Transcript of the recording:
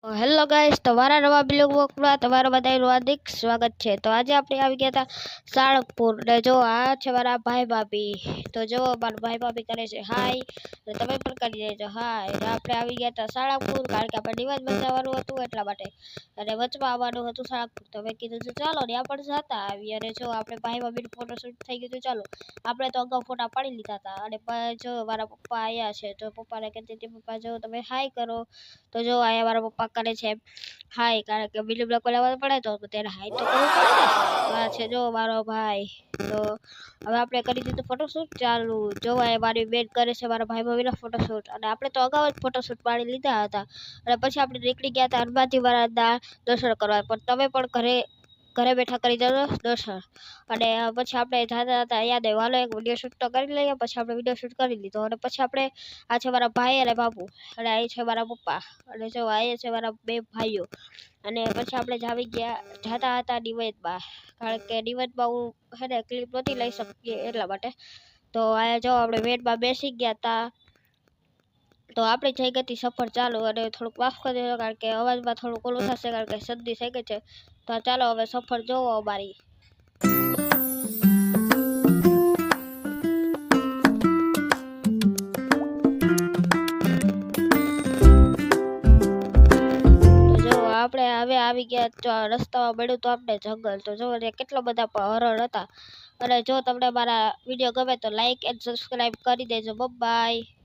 Hello guys, તમારા નવા blog વોકમાં તમારા બધાનું હાર્દિક સ્વાગત છે। તો આજે આપણે આવી ગયા હતા સાળંગપુર ને જો આ છે મારા ભાઈ ભાભી। તો જો મારા ભાઈ ભાભી કરે છે હાય, અને તમે પણ કરી દેજો હાય। આપણે આવી ગયા હતા સાળંગપુર કારણ કે આપણે ડિવાઇસમાં જવાનું હતું એટલા માટે, અને વચમાં આવવાનું હતું સાળંગપુર। તો મેં કીધું તો ચાલો ત્યાં પણ જતા આવી। અને જો આપણે ભાઈ ભાભીનું ફોટોશૂટ થઈ ગયું, તો ચાલો આપણે તો અગાઉ ફોટા પાડી લીધા હતા। અને જો મારા પપ્પા આવ્યા છે, તો પપ્પાને કહેતી હતી પપ્પા જો તમે હાય કરો। તો જો આયા મારા પપ્પા કરે છે હાય, કારણ કે બીજું બ્લોક બનાવવા પડે તો તેને હાય તો કરવું પડે ને। આ છે જો મારો ભાઈ। તો હવે આપણે કરી દીધું ફોટોશૂટ ચાલુ। જોવાય મારી બેન કરે છે મારા ભાઈ ભાભીના ફોટોશૂટ, અને આપણે તો અગાઉ જ ફોટોશૂટ પાડી લીધા હતા। અને પછી આપણે નીકળી ગયા હતા હનુમાનજી મહારાજના દર્શન કરવા, પણ તમે પણ ઘરે બેઠા કરી દેજો દર્શન। અને પછી આપણે જતા હતા યાદ આવ્યું હાલો એક વિડીયો શૂટ તો કરી લઈએ। પછી આપણે વિડીયો શૂટ કરી લીધો, અને પછી આપણે આ છે મારા ભાઈ અને બાપુ, અને આ છે મારા પપ્પા, અને જો આ છે મારા બે ભાઈઓ। અને પછી આપણે જતા હતા ડિવાઇસમાં, કારણ કે ડિવાઇસમાં હું હે ને ક્લિપ નહોતી લઈ શકીએ એટલા માટે। તો આ જો આપણે વેનમાં બેસી ગયા હતા। તો આપણે થઈ ગઈ હતી સફર ચાલુ, અને થોડુંક માફ કરી દેજો કારણ કે અવાજમાં થોડુંક ઓલું થશે કારણ કે શરદી થઈ ગઈ છે। તો ચાલો હવે સફર જોવો અમારી। આપણે હવે આવી ગયા રસ્તામાં મળ્યું તો આપણે જંગલ। તો જો કેટલા બધા હરણ હતા। અને જો તમને મારા વિડીયો ગમે તો લાઈક એન્ડ સબસ્ક્રાઈબ કરી દેજો। બાય।